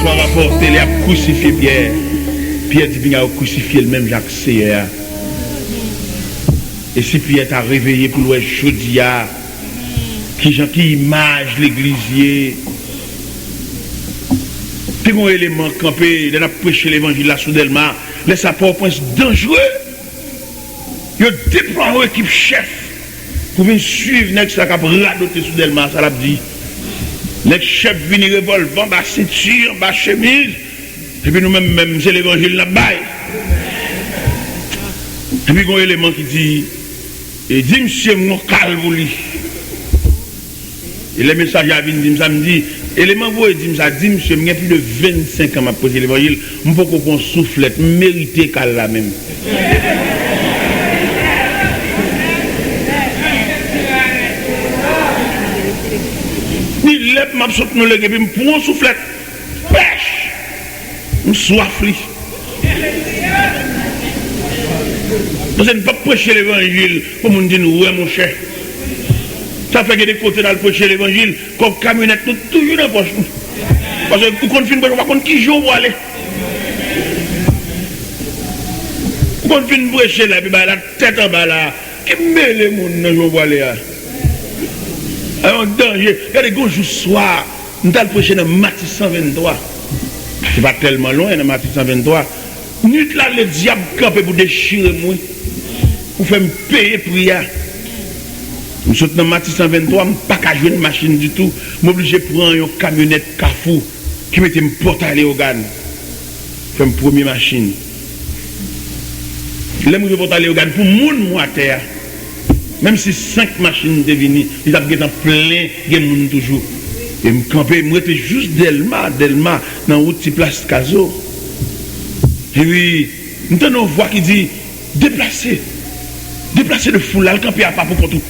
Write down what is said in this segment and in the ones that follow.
soir rapporté, il a crucifié Pierre. Pierre dit qu'il a crucifié le même Jacques C.R. Et si Pierre t'a réveillé pour le Chaudia, qui image l'églisier, puis mon élément campé, il a prêché l'évangile là soudainement, laisse à Port-au-Prince dangereux. Il déploie une équipe chef pour venir suivre l'ex qui a radoté soudainement, ça l'a dit. L'ex chef vient revolver, bas ceinture, bas chemise, et puis nous-mêmes, c'est l'évangile là-bas. Et puis il y a un élément qui dit, et dit monsieur, mon calme, vous lui. Et les messages à venir, ça me dit, élément vous dit ça, dit monsieur, il y a plus de 25 ans m'a posé l'évangile, je ne peux pas qu'on soufflette, mériter qu'à la même. Ni lève m'a saute nous le puis me prend soufflette. Pêche. On soif lui. Parce que ne pas prêcher l'évangile pour nous dire ouais mon cher. Ça fait que des côtés dans le prêcher l'évangile comme camionnette nous toujours dans poche. Parce que pour qu'on finisse pas contre qui joue pour aller. Pour qu'on finisse prêcher là puis la tête en bas là, qui met les monde dans jour pour aller. En danger, regardez, un jour soir, nous allons prêcher dans Matthieu 123. C'est pas tellement loin dans Matthieu 123. Nuit là, le diable campé pour déchirer moi, pour faire me payer prière. Nous sommes dans Matthieu 123, je ne peux pas jouer une machine du tout. Je suis obligé de prendre une camionnette Carrefour qui mettait me porter à l'organe. Je fais une première machine. Je vais porter à l'organe pour mon à terre. Même si 5 machines étaient venues, ils avaient plein de monde toujours. Et me camper, moi j'étais juste Delma, dans la route de place Caso. Et oui, nous avons une voix qui dit déplacer le foulard, le camper à pas pour tout.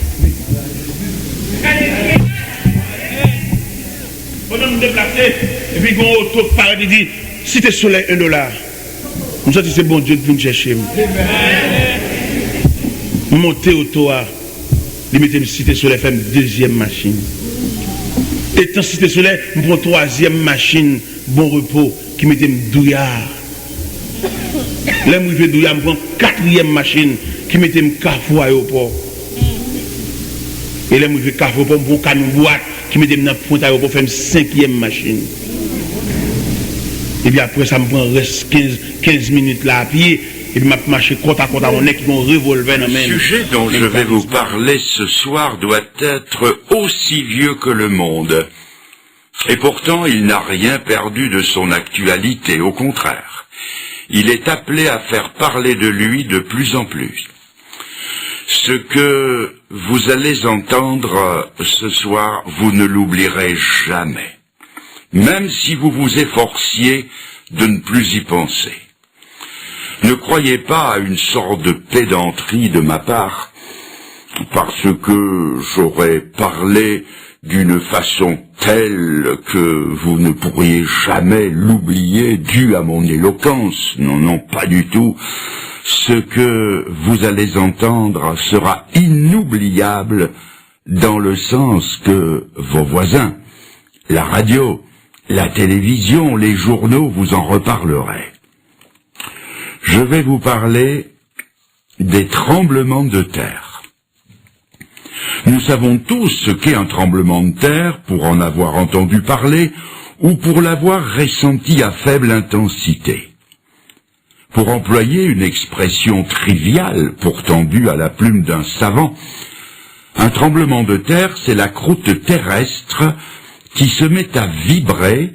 Pendant nous déplacer, et puis quand on auto parle, il dit Cité Soleil $1. Nous sommes dit c'est bon Dieu qui vient chercher. Monter au toit, il mettait Cité Soleil, fait une deuxième machine. Et dans Cité Soleil, je prends troisième machine, bon repos, qui mettait douillard. Là, je fais douillard, je prends quatrième machine, qui mettait Carrefour aéroport. Et là, je fais Carrefour, je prends canon boîte, qui mettait dans Pointe aéroport, faire une cinquième machine. Et puis après, ça me prend reste 15 minutes là à pied. Et puis, je marche côte à côte à mon nez qui vont revolver dans le sujet dont je vais vous parler ce soir doit être aussi vieux que le monde. Et pourtant, il n'a rien perdu de son actualité, au contraire. Il est appelé à faire parler de lui de plus en plus. Ce que vous allez entendre ce soir, vous ne l'oublierez jamais. Même si vous vous efforciez de ne plus y penser. Ne croyez pas à une sorte de pédanterie de ma part, parce que j'aurais parlé d'une façon telle que vous ne pourriez jamais l'oublier dû à mon éloquence. Non, non, pas du tout. Ce que vous allez entendre sera inoubliable dans le sens que vos voisins, la radio, la télévision, les journaux vous en reparleraient. Je vais vous parler des tremblements de terre. Nous savons tous ce qu'est un tremblement de terre pour en avoir entendu parler ou pour l'avoir ressenti à faible intensité. Pour employer une expression triviale, pourtant due à la plume d'un savant, un tremblement de terre, c'est la croûte terrestre qui se met à vibrer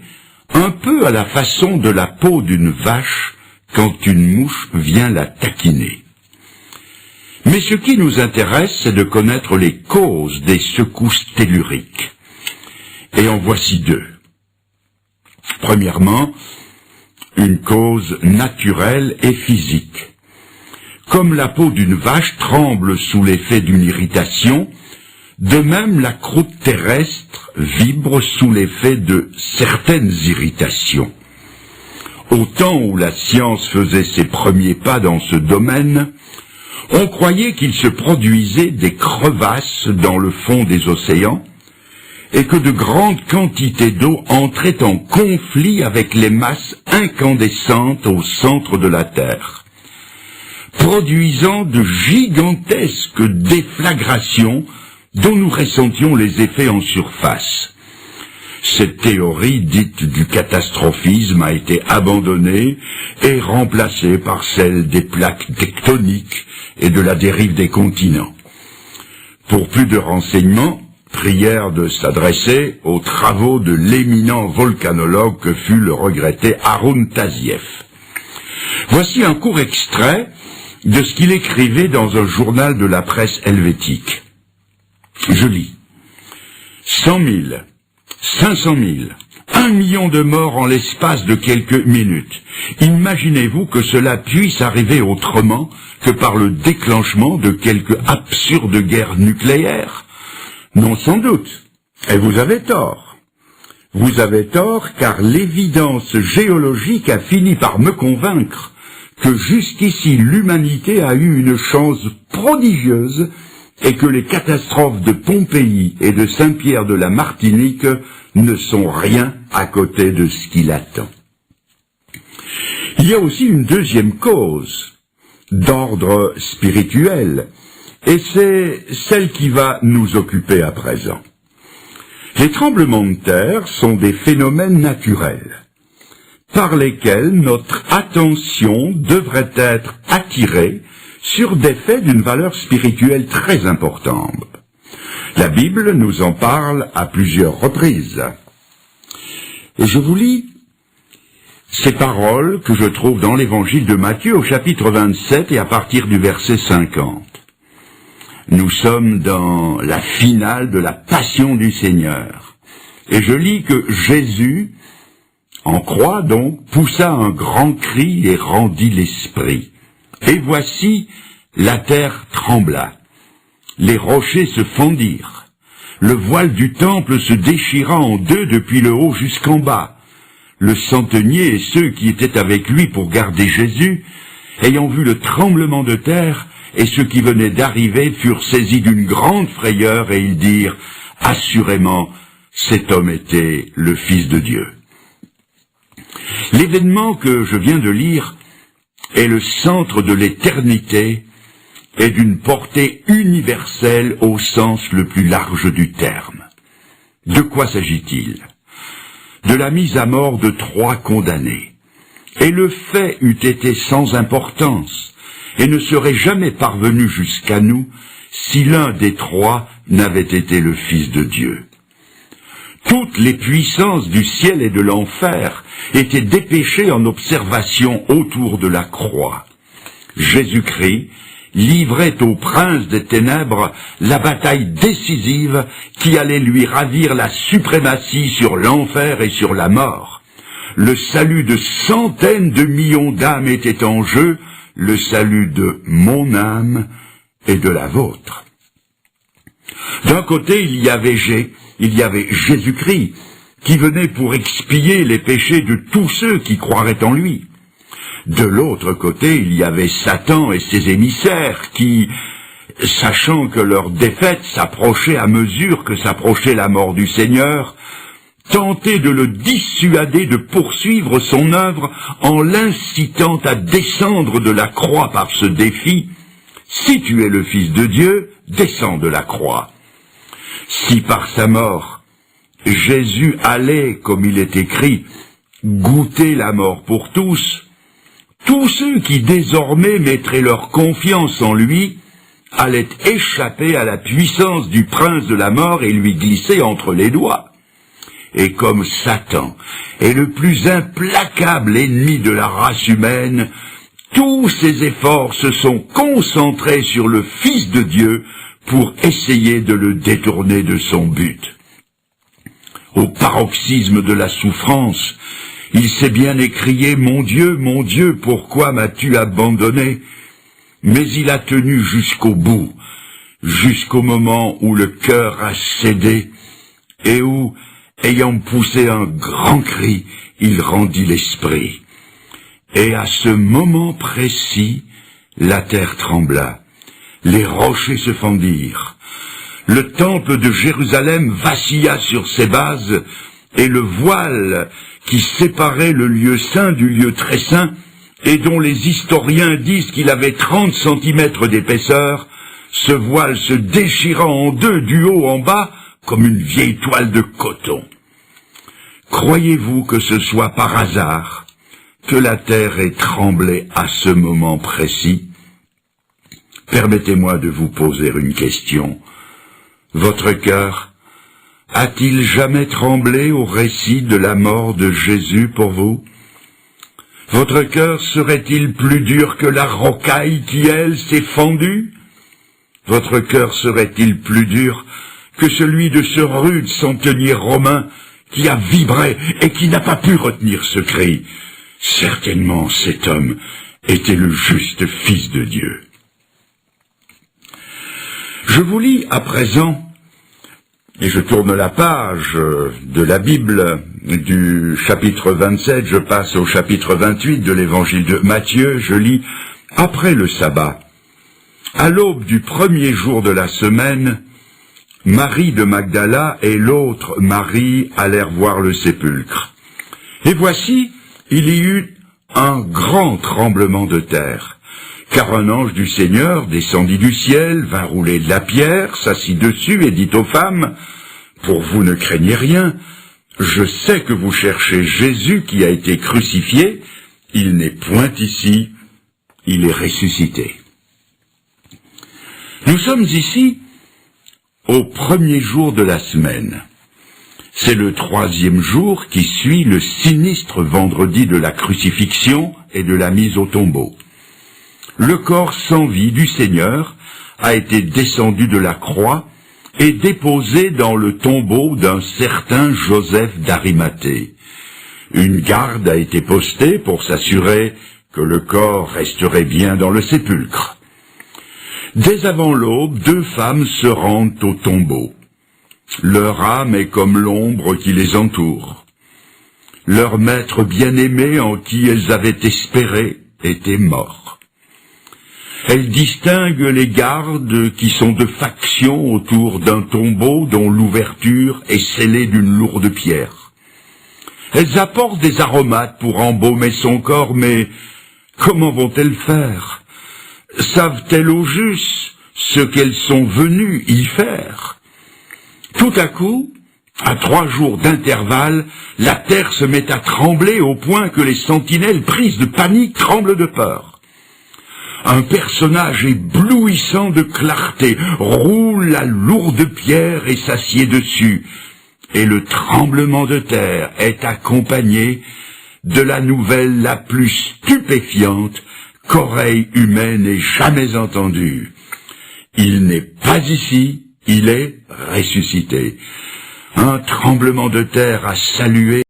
un peu à la façon de la peau d'une vache quand une mouche vient la taquiner. Mais ce qui nous intéresse, c'est de connaître les causes des secousses telluriques. Et en voici deux. Premièrement, une cause naturelle et physique. Comme la peau d'une vache tremble sous l'effet d'une irritation, de même la croûte terrestre vibre sous l'effet de certaines irritations. Au temps où la science faisait ses premiers pas dans ce domaine, on croyait qu'il se produisait des crevasses dans le fond des océans, et que de grandes quantités d'eau entraient en conflit avec les masses incandescentes au centre de la Terre, produisant de gigantesques déflagrations dont nous ressentions les effets en surface. Cette théorie dite du catastrophisme a été abandonnée et remplacée par celle des plaques tectoniques et de la dérive des continents. Pour plus de renseignements, prière de s'adresser aux travaux de l'éminent volcanologue que fut le regretté Haroun Tazieff. Voici un court extrait de ce qu'il écrivait dans un journal de la presse helvétique. Je lis. 100 000, 500 000, 1 million de morts en l'espace de quelques minutes. Imaginez-vous que cela puisse arriver autrement que par le déclenchement de quelque absurde guerre nucléaire? Non, sans doute. Et vous avez tort. Vous avez tort car l'évidence géologique a fini par me convaincre que jusqu'ici l'humanité a eu une chance prodigieuse et que les catastrophes de Pompéi et de Saint-Pierre de la Martinique ne sont rien à côté de ce qui l'attend. Il y a aussi une deuxième cause, d'ordre spirituel, et c'est celle qui va nous occuper à présent. Les tremblements de terre sont des phénomènes naturels, par lesquels notre attention devrait être attirée sur des faits d'une valeur spirituelle très importante. La Bible nous en parle à plusieurs reprises. Et je vous lis ces paroles que je trouve dans l'évangile de Matthieu au chapitre 27 et à partir du verset 50. Nous sommes dans la finale de la passion du Seigneur. Et je lis que Jésus, en croix donc, poussa un grand cri et rendit l'esprit. Et voici, la terre trembla. Les rochers se fendirent. Le voile du temple se déchira en deux depuis le haut jusqu'en bas. Le centenier et ceux qui étaient avec lui pour garder Jésus, ayant vu le tremblement de terre, et ceux qui venaient d'arriver furent saisis d'une grande frayeur, et ils dirent, assurément, cet homme était le Fils de Dieu. L'événement que je viens de lire est le centre de l'éternité et d'une portée universelle au sens le plus large du terme. De quoi s'agit-il? De la mise à mort de 3 condamnés. Et le fait eût été sans importance et ne serait jamais parvenu jusqu'à nous si l'un des 3 n'avait été le Fils de Dieu. Toutes les puissances du ciel et de l'enfer étaient dépêchées en observation autour de la croix. Jésus-Christ livrait au prince des ténèbres la bataille décisive qui allait lui ravir la suprématie sur l'enfer et sur la mort. Le salut de centaines de millions d'âmes était en jeu, le salut de mon âme et de la vôtre. D'un côté, il y avait Jésus-Christ, qui venait pour expier les péchés de tous ceux qui croiraient en lui. De l'autre côté, il y avait Satan et ses émissaires qui, sachant que leur défaite s'approchait à mesure que s'approchait la mort du Seigneur, tentaient de le dissuader de poursuivre son œuvre en l'incitant à descendre de la croix par ce défi. Si tu es le Fils de Dieu, descends de la croix. Si par sa mort, Jésus allait, comme il est écrit, goûter la mort pour tous ceux qui désormais mettraient leur confiance en lui allaient échapper à la puissance du prince de la mort et lui glisser entre les doigts. Et comme Satan est le plus implacable ennemi de la race humaine, tous ses efforts se sont concentrés sur le Fils de Dieu pour essayer de le détourner de son but. Au paroxysme de la souffrance, il s'est bien écrié « Mon Dieu, pourquoi m'as-tu abandonné ?» Mais il a tenu jusqu'au bout, jusqu'au moment où le cœur a cédé et où, ayant poussé un grand cri, il rendit l'esprit. Et à ce moment précis, la terre trembla, les rochers se fendirent, le temple de Jérusalem vacilla sur ses bases, et le voile qui séparait le lieu saint du lieu très saint, et dont les historiens disent qu'il avait 30 centimètres d'épaisseur, ce voile se déchira en deux du haut en bas, comme une vieille toile de coton. Croyez-vous que ce soit par hasard que la terre ait tremblé à ce moment précis? Permettez-moi de vous poser une question. Votre cœur a-t-il jamais tremblé au récit de la mort de Jésus pour vous? Votre cœur serait-il plus dur que la rocaille qui, elle, s'est fendue? Votre cœur serait-il plus dur que celui de ce rude centenier romain qui a vibré et qui n'a pas pu retenir ce cri? Certainement cet homme était le juste Fils de Dieu. Je vous lis à présent, et je tourne la page de la Bible du chapitre 27, je passe au chapitre 28 de l'évangile de Matthieu, je lis « Après le sabbat, à l'aube du premier jour de la semaine, Marie de Magdala et l'autre Marie allèrent voir le sépulcre. Et voici, il y eut un grand tremblement de terre, car un ange du Seigneur descendit du ciel, vint rouler de la pierre, s'assit dessus et dit aux femmes, « Pour vous ne craignez rien, je sais que vous cherchez Jésus qui a été crucifié, il n'est point ici, il est ressuscité. » Nous sommes ici au premier jour de la semaine. C'est le 3e jour qui suit le sinistre vendredi de la crucifixion et de la mise au tombeau. Le corps sans vie du Seigneur a été descendu de la croix et déposé dans le tombeau d'un certain Joseph d'Arimathée. Une garde a été postée pour s'assurer que le corps resterait bien dans le sépulcre. Dès avant l'aube, 2 femmes se rendent au tombeau. Leur âme est comme l'ombre qui les entoure. Leur maître bien-aimé en qui elles avaient espéré était mort. Elles distinguent les gardes qui sont de faction autour d'un tombeau dont l'ouverture est scellée d'une lourde pierre. Elles apportent des aromates pour embaumer son corps, mais comment vont-elles faire? Savent-elles au juste ce qu'elles sont venues y faire? Tout à coup, à 3 jours d'intervalle, la terre se met à trembler au point que les sentinelles, prises de panique, tremblent de peur. Un personnage éblouissant de clarté roule la lourde pierre et s'assied dessus, et le tremblement de terre est accompagné de la nouvelle la plus stupéfiante qu'oreille humaine ait jamais entendue. Il n'est pas ici, il est ressuscité. Un tremblement de terre a salué